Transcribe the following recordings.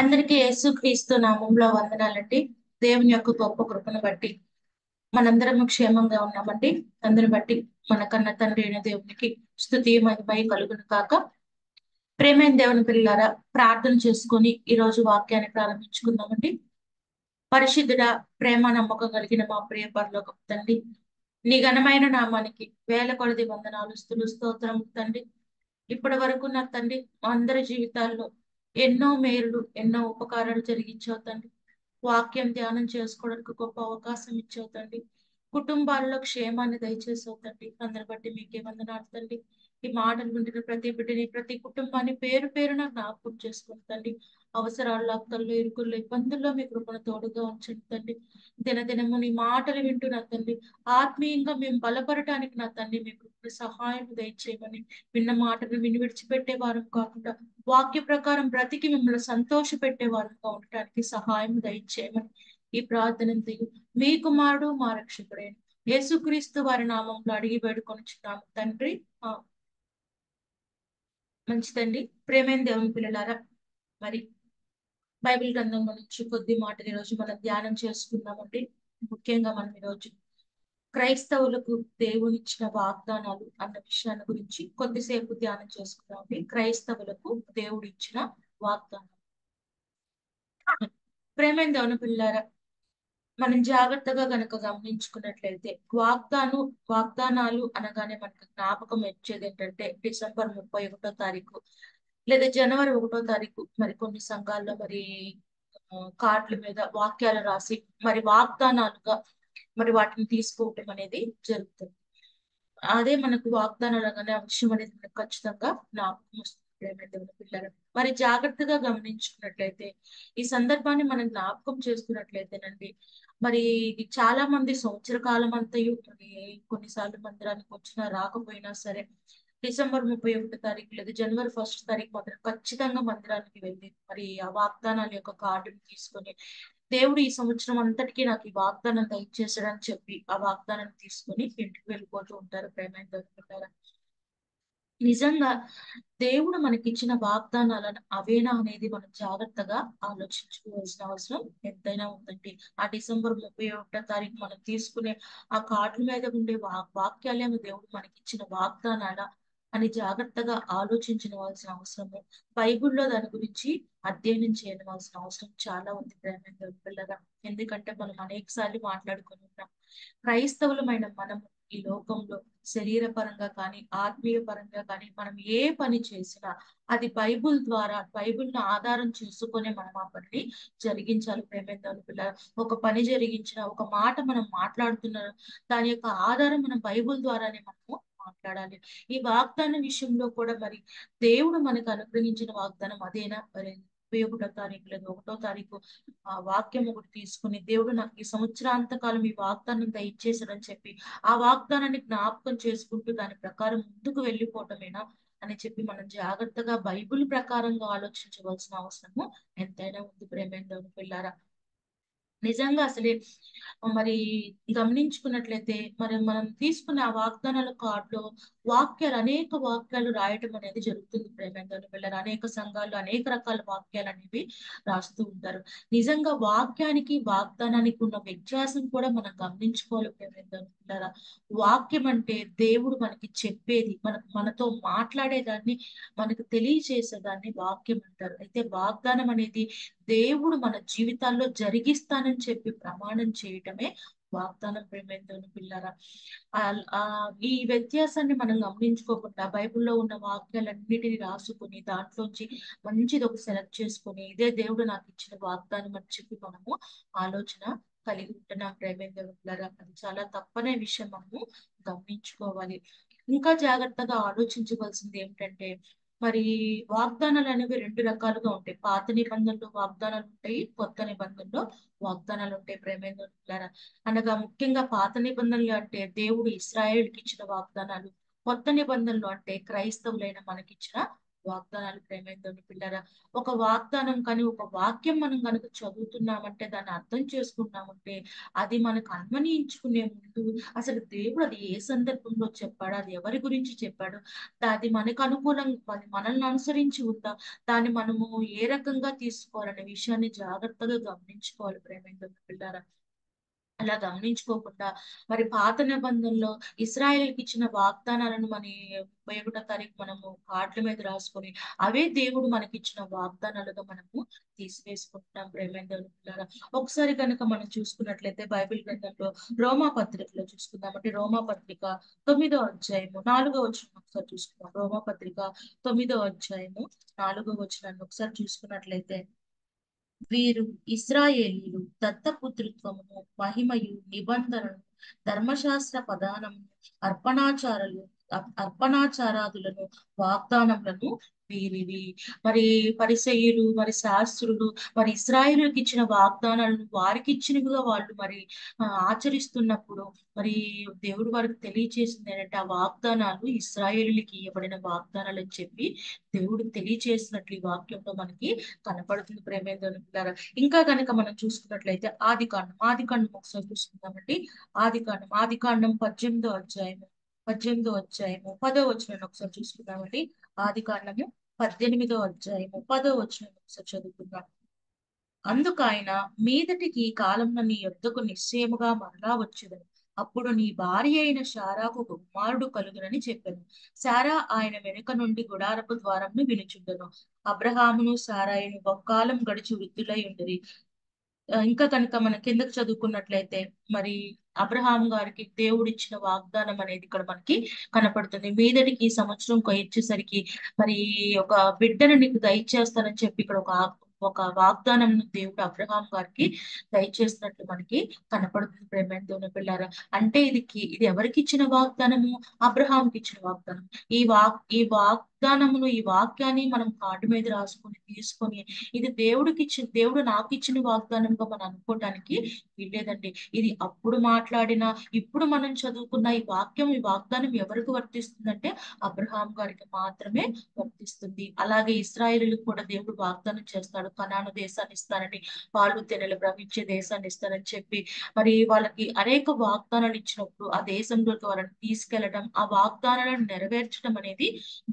అందరికీ యేసుక్రీస్తు నామంలో వందనాలండి. దేవుని యొక్క గొప్ప కృపను బట్టి మనందరము క్షేమంగా ఉన్నామండి. అందరిని బట్టి మన కన్న తండ్రి అయిన దేవునికి స్తుతి మహిమ కలుగును కాక. ప్రేమైన దేవుని పిల్లారా, ప్రార్థన చేసుకొని ఈ రోజు వాక్యాన్ని ప్రారంభించుకుందామండి. పరిశుద్ధుడ, ప్రేమ నమ్మకం కలిగిన మా ప్రియ పరలోకపు తండ్రి, నీ ఘనమైన నామానికి వేల కొలది వందనాలు స్తులు స్తోత్రం తండ్రి. ఇప్పటి వరకు నా తండ్రి మా అందరి జీవితాల్లో ఎన్నో మేలులు ఎన్నో ఉపకారాలు జరిగించావు తండ్రి. వాక్యం ధ్యానం చేసుకోవడానికి గొప్ప అవకాశం ఇచ్చావు తండ్రి. కుటుంబాలలో క్షేమాన్ని దయచేసావు తండ్రి. అందరి బట్టి మీకే వందనాలు తండ్రి. ఈ మాటలు వింటున్న ప్రతి బిడ్డని ప్రతి కుటుంబాన్ని పేరు పేరున జ్ఞాపకం చేసుకుని తండ్రి. అవసరాల్లో అక్కల్లో ఇరుకుల్లో ఇబ్బందుల్లో మీ కృపను తోడుగా ఉంచండి తండ్రి. దినదినము నీ మాటలు వింటూ నా తండ్రి ఆత్మీయంగా మేము బలపడటానికి నా తండ్రి మీకు సహాయం దయచేయమని, విన్న మాటలు విని విడిచిపెట్టే వారం కాకుండా వాక్య ప్రకారం బ్రతికి మిమ్మల్ని సంతోష పెట్టే వారంగా ఉండటానికి సహాయం దయచేయమని ఈ ప్రార్థన మీ కుమారుడు మా రక్షకుడైన యేసుక్రీస్తు వారి నామంలో అడిగి వేడుకొనిచున్నాము తండ్రి. ఆ, మంచిదండి. ప్రేమైన దేవుని పిల్లలారా, మరి బైబిల్ గ్రంథంలో నుంచి కొద్ది మాటలు ఈరోజు మనం ధ్యానం చేసుకుందామండి. ముఖ్యంగా మనం ఈరోజు క్రైస్తవులకు దేవునిచ్చిన వాగ్దానాలు అన్న విషయాన్ని గురించి కొద్దిసేపు ధ్యానం చేసుకుందామండి. క్రైస్తవులకు దేవుడిచ్చిన వాగ్దానాలు. ప్రేమైన దేవుని పిల్లారా, మనం జాగ్రత్తగా గనక గమనించుకున్నట్లయితే వాగ్దానాలు అనగానే మనకు జ్ఞాపకం వచ్చేది ఏంటంటే డిసెంబర్ 31వ తారీఖు లేదా జనవరి 1వ తారీఖు మరి కొన్ని సంఘాల్లో మరి కార్డుల మీద వాక్యాలు రాసి మరి వాగ్దానాలుగా మరి వాటిని తీసుకోవటం అనేది జరుగుతుంది. అదే మనకు వాగ్దానాలు అనగానే ఆ విషయం అనేది మనకు ఖచ్చితంగా జ్ఞాపకం వస్తుంది. ప్రేమ దేవుని పిల్లలు మరి జాగ్రత్తగా గమనించుకున్నట్లయితే ఈ సందర్భాన్ని మనం జ్ఞాపకం చేసుకున్నట్లయితేనండి, మరి ఇది చాలా మంది సంవత్సర కాలం అంతయు మరి కొన్నిసార్లు మందిరానికి వచ్చినా రాకపోయినా సరే డిసెంబర్ 31వ తారీఖు లేదా జనవరి 1వ తారీఖు మాత్రం ఖచ్చితంగా మందిరానికి వెళ్ళి మరి ఆ వాగ్దానాల యొక్క కార్డుని తీసుకొని దేవుడు ఈ సంవత్సరం అంతటికీ నాకు ఈ వాగ్దానం దయచేసాడని చెప్పి ఆ వాగ్దానాన్ని తీసుకొని ఇంటికి వెళ్ళిపోతూ ఉంటారు. ప్రేమ దొరుకుతారు. నిజంగా దేవుడు మనకిచ్చిన వాగ్దానాలను అవేనా అనేది మనం జాగ్రత్తగా ఆలోచించుకోవాల్సిన అవసరం ఎంతైనా ఉందండి. ఆ డిసెంబర్ 31వ తారీఖు మనం తీసుకునే ఆ కార్డుల మీద ఉండే వాక్యాలేమో దేవుడు మనకిచ్చిన వాగ్దానాల అని జాగ్రత్తగా ఆలోచించవలసిన అవసరము, బైబిల్లో దాని గురించి అధ్యయనం చేయవలసిన అవసరం చాలా ఉంది. ప్రేమ పిల్లగా, ఎందుకంటే మనం అనేక సార్లు మాట్లాడుకొని ఉన్నాం. క్రైస్తవులమైన మనం ఈ లోకంలో శరీర పరంగా కానీ ఆత్మీయ పరంగా కానీ మనం ఏ పని చేసినా అది బైబుల్ ద్వారా బైబుల్ని ఆధారం చేసుకునే మనం ఆ పనిని జరిగించాలి. ప్రేమేంద్రాలు పిల్లలు, ఒక పని జరిగించిన ఒక మాట మనం మాట్లాడుతున్న దాని యొక్క ఆధారం మనం బైబుల్ ద్వారానే మనము మాట్లాడాలి. ఈ వాగ్దానం విషయంలో కూడా మరి దేవుడు మనకు అనుగ్రహించిన వాగ్దానం అదేనా? మరి 31వ తారీఖు లేదా 1వ తారీఖు ఆ వాక్యం ఒకటి తీసుకుని దేవుడు నాకు ఈ సంవత్సరాంతకాలం ఈ వాగ్దానం దయచేసాడని చెప్పి ఆ వాగ్దానాన్ని జ్ఞాపకం చేసుకుంటూ దాని ప్రకారం ముందుకు వెళ్ళిపోవటమేనా అని చెప్పి మనం జాగ్రత్తగా బైబిల్ ప్రకారంగా ఆలోచించవలసిన అవసరము ఎంతైనా ఉంది. ప్రేమేంద్ర పిల్లారా, నిజంగా అసలే మరి గమనించుకున్నట్లయితే మరి మనం తీసుకున్న ఆ వాగ్దానాల కార్డులో అనేక వాక్యాలు రాయటం అనేది జరుగుతుంది. ప్రేమేంద్రులు పిల్లలు, అనేక సంఘాలు అనేక రకాల వాక్యాలు అనేవి రాస్తూ ఉంటారు. నిజంగా వాక్యానికి వాగ్దానానికి ఉన్న వ్యత్యాసం కూడా మనం గమనించుకోవాలి. ప్రేమేంద్రులు పిల్లరా, వాక్యం అంటే దేవుడు మనకి చెప్పేది, మనతో మాట్లాడేదాన్ని, మనకు తెలియచేసేదాన్ని వాక్యం అంటారు. అయితే వాగ్దానం అనేది దేవుడు మన జీవితాల్లో జరిగిస్తానని చెప్పి ప్రమాణం చేయటమే వాగ్దానం. ప్రేమేంద్రుని పిల్లరా, ఈ వ్యత్యాసాన్ని మనం గమనించుకోకుండా బైబిల్లో ఉన్న వాక్యాలన్నిటిని రాసుకుని దాంట్లోంచి మంచిది ఒక సెలెక్ట్ చేసుకుని ఇదే దేవుడు నాకు ఇచ్చిన వాగ్దానం అని చెప్పి మనము ఆలోచన కలిగి ఉంటున్నాం. ప్రేమేంద్రుని పిల్లరా, అది చాలా తప్పనే విషయం మనము గమనించుకోవాలి. ఇంకా జాగ్రత్తగా ఆలోచించవలసింది ఏమిటంటే, మరి వాగ్దానాలు అనేవి రెండు రకాలుగా ఉంటాయి. పాత నిబంధనలో వాగ్దానాలు ఉంటాయి, కొత్త నిబంధనలో వాగ్దానాలు ఉంటాయి. ప్రేమేంద్రులారా, అనగా ముఖ్యంగా పాత నిబంధనలు అంటే దేవుడు ఇస్రాయేల్కి ఇచ్చిన వాగ్దానాలు, కొత్త నిబంధనలు అంటే క్రైస్తవులైన మనకిచ్చిన వాగ్దానాలు ప్రేమేంతోని పిల్లరా. ఒక వాగ్దానం కానీ ఒక వాక్యం మనం కనుక చదువుతున్నామంటే దాన్ని అర్థం చేసుకున్నామంటే అది మనకు అన్వయించుకునే ముందు అసలు దేవుడు అది ఏ సందర్భంలో చెప్పాడు, అది ఎవరి గురించి చెప్పాడు, అది మనకు అనుకూలంగా మనల్ని అనుసరించి ఉందా, దాన్ని మనము ఏ రకంగా తీసుకోవాలనే విషయాన్ని జాగ్రత్తగా గమనించుకోవాలి ప్రేమేంతోని పిల్లరా. అలా గమనించుకోకుండా మరి పాత నిబంధనలో ఇస్రాయేల్కి ఇచ్చిన వాగ్దానాలను మన 31వ తారీఖు మనము కార్డుల మీద రాసుకొని అవే దేవుడు మనకిచ్చిన వాగ్దానాలుగా మనము తీసివేసుకుంటున్నాం ప్రేమేంద్రుల పిల్లరా. ఒకసారి కనుక మనం చూసుకున్నట్లయితే బైబిల్ గ్రంథంలో రోమా పత్రికలో చూసుకుందాం. అంటే రోమా పత్రిక 9వ అధ్యాయము 4వ వచనం ఒకసారి చూసుకుందాం. రోమా పత్రిక 9వ అధ్యాయము 4వ వచనాన్ని ఒకసారి చూసుకున్నట్లయితే, వీరు ఇశ్రాయేలీయులు దత్తపుత్రత్వమును మహిమయు నిబంధనను ధర్మశాస్త్ర పదానము అర్పణాచారాలు అర్పణాచారాదులను వాగ్దానములను వీరివి. మరి పరిసయ్యులు మరి శాస్త్రులు మరి ఇశ్రాయేలుకి ఇచ్చిన వాగ్దానాలను వారికి ఇచ్చినవిగా వాళ్ళు మరి ఆచరిస్తున్నప్పుడు మరి దేవుడు వారికి తెలియచేసింది ఏంటంటే ఆ వాగ్దానాలు ఇశ్రాయేలుకి ఇవ్వబడిన వాగ్దానాలు అని చెప్పి దేవుడు తెలియచేసినట్లు ఈ వాక్యంలో మనకి కనపడుతుంది ప్రేమేంద్రులారా. ఇంకా కనుక మనం చూసుకున్నట్లయితే ఆదికాండం ఒకసారి చూసుకుందామండి. ఆదికాండం 18వ అధ్యాయము 10వ వచనాన్ని ఒకసారి చూసుకుందామండి. ఆదికాండము 18వ అధ్యాయము 10వ వచనాన్ని ఒకసారి చదువుకుందాం. అందుకు ఆయన, మీదటికి ఈ కాలంలో నీ యొద్దకు నిశ్చయముగా మరలా వచ్చేదను, అప్పుడు నీ భార్య అయిన శారాకు ఒక కుమారుడు కలుగునని చెప్పాను. శారా ఆయన వెనుక నుండి గుడారపు ద్వారంను వినుచుండెను. అబ్రహామును శారాయును బహుకాలం గడిచి వృద్ధులై ఉండిరి. ఇంకా కనుక మన కిందకి చదువుకున్నట్లయితే మరి అబ్రహాం గారికి దేవుడు ఇచ్చిన వాగ్దానం అనేది ఇక్కడ మనకి కనపడుతుంది. మీదటికి ఈ సంవత్సరం వచ్చేసరికి మరి ఒక బిడ్డను నీకు దయచేస్తానని చెప్పి ఇక్కడ ఒక వాగ్దానం దేవుడు అబ్రహాం గారికి దయచేసినట్లు మనకి కనపడుతుంది ప్రేమేంతోని పిల్లారా. అంటే ఇది ఎవరికి ఇచ్చిన వాగ్దానము? అబ్రహాంకి ఇచ్చిన వాగ్దానం. ఈ వాగ్దానమును ఈ వాక్యాన్ని మనం కార్డు మీద రాసుకొని తీసుకొని ఇది దేవుడు నాకు ఇచ్చిన వాగ్దానంగా మనం అనుకోవటానికి వీల్లేదండి. ఇది అప్పుడు మాట్లాడిన ఇప్పుడు మనం చదువుకున్న ఈ వాగ్దానం ఎవరికి వర్తిస్తుందంటే అబ్రహాం గారికి మాత్రమే వర్తిస్తుంది. అలాగే ఇశ్రాయేలులకు కూడా దేవుడు వాగ్దానం చేస్తాడు, కనాను దేశాన్ని ఇస్తానని, పాలు తేనెలు ప్రవహించే దేశాన్ని ఇస్తానని చెప్పి మరి వాళ్ళకి అనేక వాగ్దానాలు ఇచ్చినప్పుడు ఆ దేశంలోకి వాళ్ళని తీసుకెళ్లడం, ఆ వాగ్దానాలను నెరవేర్చడం అనేది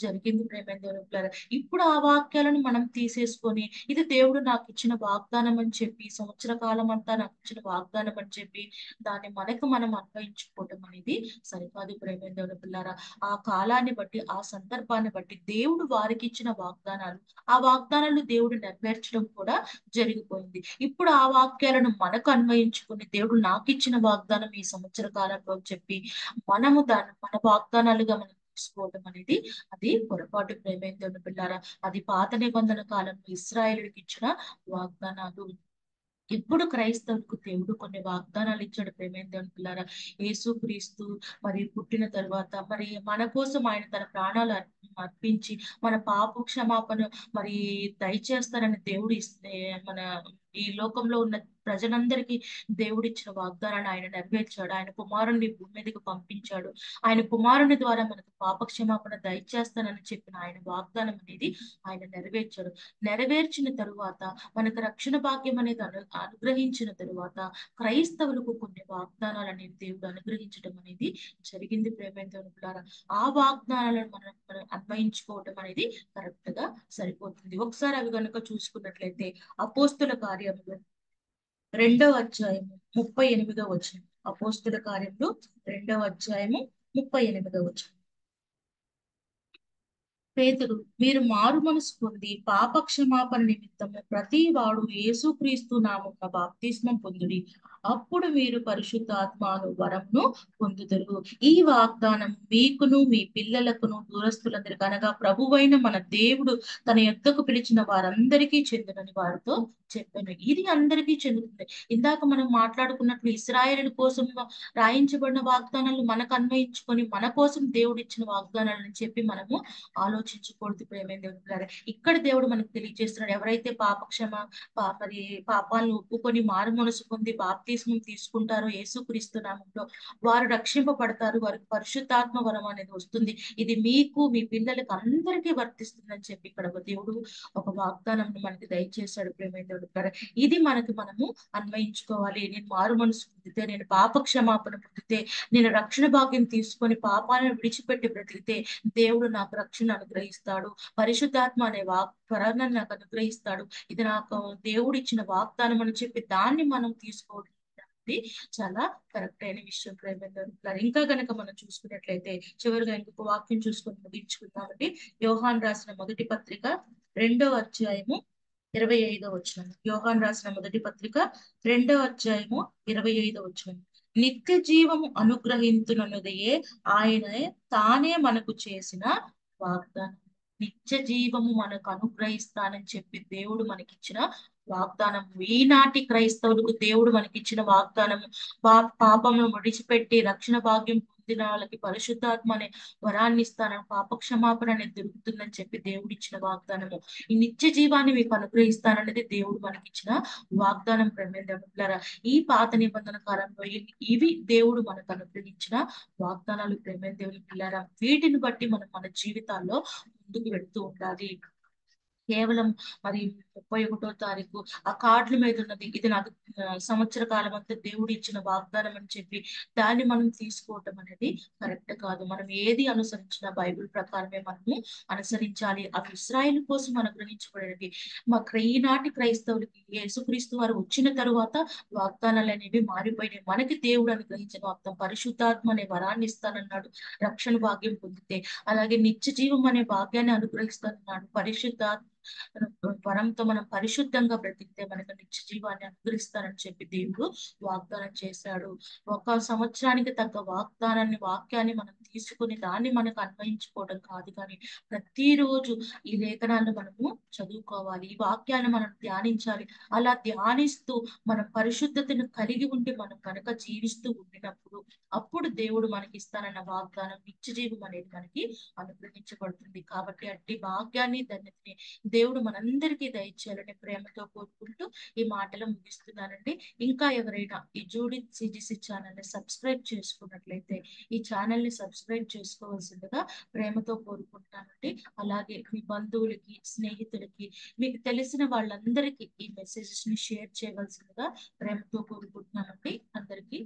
జరిగింది ప్రేమేంద్రులారా. ఇప్పుడు ఆ వాక్యాలను మనం తీసేసుకొని ఇది దేవుడు నాకు ఇచ్చిన వాగ్దానం అని చెప్పి సంవత్సర కాలం అంతా నాకు ఇచ్చిన వాగ్దానం అని చెప్పి దాన్ని మనం అన్వయించుకోవటం అనేది సరికాదు ప్రేమేంద్రుల పిల్లారా. ఆ కాలాన్ని బట్టి ఆ సందర్భాన్ని బట్టి దేవుడు వారికి ఇచ్చిన ఆ వాగ్దానాలు దేవుడు నెరవేర్చడం కూడా జరిగిపోయింది. ఇప్పుడు ఆ వాక్యాలను మనకు అన్వయించుకుని దేవుడు నాకు ఇచ్చిన వాగ్దానం ఈ సంవత్సర కాలంలో అని చెప్పి దాన్ని మన వాగ్దానాలుగా మనం తీసుకోవటం అనేది అది పొరపాటు ప్రేమేంద్రుల పిల్లారా. అది పాత నిబంధన కాలంలో ఇశ్రాయేలుకి ఇచ్చిన వాగ్దానాలు. ఇప్పుడు క్రైస్తవులకు దేవుడు కొన్ని వాగ్దానాలు ఇచ్చాడు ప్రేమేంద్రుని పిల్లారా. యేసు క్రీస్తు మరి పుట్టిన తర్వాత మరి మన కోసం ఆయన తన ప్రాణాలు అర్పించి మన పాప క్షమాపణ మరి దయచేస్తారని దేవుడు ఇస్తే మన ఈ లోకంలో ఉన్న ప్రజలందరికీ దేవుడిచ్చిన వాగ్దానాన్ని ఆయన నెరవేర్చాడు. ఆయన కుమారుణ్ణి భూమి మీదకి పంపించాడు. ఆయన కుమారుని ద్వారా మనకు పాప క్షమాపణ దయచేస్తానని చెప్పిన ఆయన వాగ్దానం అనేది ఆయన నెరవేర్చాడు. నెరవేర్చిన తరువాత మనకు రక్షణ భాగ్యం అనేది అనుగ్రహించిన తరువాత క్రైస్తవులకు కొన్ని వాగ్దానాలు అనేది దేవుడు అనుగ్రహించడం అనేది జరిగింది ప్రేమేంద్రులారా. ఆ వాగ్దానాలను మనం అన్వయించుకోవటం అనేది కరెక్ట్ గా సరిపోతుంది. ఒకసారి అవి కనుక చూసుకున్నట్లయితే అపోస్తుల కార్యములు 2వ అధ్యాయము 38వ వచనం. అపోస్తుల కార్యములు 2వ అధ్యాయము 38వ వచనం. పేతురు, మీరు మారు మనసు పొంది పాప క్షమాపణ నిమిత్తము ప్రతి వాడు యేసుక్రీస్తు నామమున బాప్తిస్మం పొందుడి, అప్పుడు మీరు పరిశుద్ధాత్మను వరమును పొందుదురు. ఈ వాగ్దానం మీకును మీ పిల్లలకును దూరస్తులందరికీ అనగా ప్రభువైన మన దేవుడు తన యొద్దకు పిలిచిన వారందరికీ చెందునని వారితో చెప్పాను. ఇది అందరికీ చెందుతుంది. ఇందాక మనం మాట్లాడుకున్నట్లు ఇశ్రాయేలు కోసం రాయించబడిన వాగ్దానాలు మనకు అన్వయించుకొని మన కోసం దేవుడు ఇచ్చిన వాగ్దానాలని చెప్పి మనము ఆలోచించకూడదు ప్రేమైన దేవుని పిల్లారా. ఇక్కడ దేవుడు మనకు తెలియజేస్తున్నాడు, ఎవరైతే మరి పాపాలను ఒప్పుకొని మారు మనసు పొంది బాప్తిస్మం తీసుకుంటారో యేసుక్రీస్తు నామంలో, వారు రక్షింపబడతారు, వారికి పరిశుద్ధాత్మ వరం అనేది వస్తుంది. ఇది మీకు మీ పిల్లలకు అందరికీ వర్తిస్తుందని చెప్పి ఇక్కడ ఒక దేవుడు ఒక వాగ్దానం మనకి దయచేశాడు ప్రేమైన దేవుడు పిల్లారా. ఇది మనము అన్వయించుకోవాలి. నేను మారు మనసు పొందితే, నేను పాప క్షమాపణ పొందితే, నేను రక్షణ భాగ్యం తీసుకొని పాపాలను విడిచిపెట్టి బ్రతికితే దేవుడు నాకు రక్షణ అనుగ్రహిస్తాడు, పరిశుద్ధాత్మ అనే వరాన్ని నాకు అనుగ్రహిస్తాడు. ఇది నాకు దేవుడు ఇచ్చిన వాగ్దానం అని చెప్పి దాన్ని మనం తీసుకోవడం అనేది చాలా కరెక్ట్ అయిన విషయం ప్రేమ. ఇంకా గనక మనం చూసుకున్నట్లయితే చివరిగా ఇంకొక వాక్యం చూసుకొని ముగించుకుందామండి. యోహాన్ రాసిన మొదటి పత్రిక 2వ అధ్యాయము 25వ వచనం. యోహాన్ రాసిన మొదటి పత్రిక 2వ అధ్యాయము 25వ వచనం. నిత్య జీవము అనుగ్రహించునన్నదే ఆయనే తానే మనకు చేసిన వాగ్దానం. నిత్య జీవము మనకు అనుగ్రహిస్తానని చెప్పి దేవుడు మనకిచ్చిన వాగ్దానం. ఈనాటి క్రైస్తవులకు దేవుడు మనకిచ్చిన వాగ్దానము, పాపమును విడిచిపెట్టి రక్షణ భాగ్యం పొందిన వాళ్ళకి పరిశుద్ధాత్మ అనే వరాన్ని ఇస్తానని, పాప క్షమాపణ అనేది దొరుకుతుందని చెప్పి దేవుడు ఇచ్చిన వాగ్దానము. ఈ నిత్య జీవాన్ని మీకు అనుగ్రహిస్తాననేది దేవుడు మనకిచ్చిన వాగ్దానం ప్రేమ దేవులారా. ఈ పాత నిబంధన కాలంలో ఇవి దేవుడు మనకు అనుగ్రహించిన వాగ్దానాలు ప్రేమ దేవుని పిల్లారా. వీటిని బట్టి మనం మన జీవితాల్లో ముందుకు వెళుతూ ఉండాలి. కేవలం మరి 31వ తారీఖు ఆ కార్డుల మీద ఉన్నది ఇది నాకు సంవత్సర కాలం అంతా దేవుడు ఇచ్చిన వాగ్దానం అని చెప్పి దాన్ని మనం తీసుకోవటం అనేది కరెక్ట్ కాదు. మనం ఏది అనుసరించినా బైబిల్ ప్రకారమే మనము అనుసరించాలి. అవి ఇశ్రాయేలు కోసం అనుగ్రహించబడినవి. ఈనాటి క్రైస్తవులకి యేసుక్రీస్తు వారు వచ్చిన తరువాత వాగ్దానాలు అనేవి మారిపోయినాయి. మనకి దేవుడు అనుగ్రహించిన వాగ్దానం పరిశుద్ధాత్మ అనే వరాన్ని ఇస్తానన్నాడు రక్షణ భాగ్యం పొందితే. అలాగే నిత్య జీవం అనే భాగ్యాన్ని అనుగ్రహిస్తానన్నాడు. పరిశుద్ధాత్మ వరంతో మనం పరిశుద్ధంగా బ్రతికితే మనకు నిత్య జీవాన్ని అనుగ్రహిస్తానని చెప్పి దేవుడు వాగ్దానం చేశాడు. ఒక సంవత్సరానికి తగ్గ వాక్యాన్ని మనం తీసుకుని దాన్ని మనకు అన్వయించుకోవడం కాదు, కానీ ప్రతిరోజు ఈ లేఖనాలను మనము చదువుకోవాలి, ఈ వాక్యాన్ని మనం ధ్యానించాలి. అలా ధ్యానిస్తూ మనం పరిశుద్ధతను కలిగి ఉండి మనం కనుక జీవిస్తూ ఉండినప్పుడు అప్పుడు దేవుడు మనకి ఇస్తానన్న వాగ్దానం నిత్య జీవం అనేది మనకి అనుగ్రహించబడుతుంది. కాబట్టి అట్టి భాగ్యాన్ని ధన్యతని దేవుడు మనందరికీ దయచేయాలని ప్రేమతో కోరుకుంటూ ఈ మాటలు ముగిస్తున్నానండి. ఇంకా ఎవరైనా ఈ జూడిత్ సిజిసి ఛానల్ ని సబ్స్క్రైబ్ చేసుకున్నట్లయితే ఈ ఛానల్ ని సబ్స్క్రైబ్ చేసుకోవాల్సిందిగా ప్రేమతో కోరుకుంటానండి. అలాగే మీ బంధువులకి, స్నేహితులకి, మీకు తెలిసిన వాళ్ళందరికీ ఈ మెసేజెస్ ని షేర్ చేయవలసిందిగా ప్రేమతో కోరుకుంటున్నానండి. అందరికీ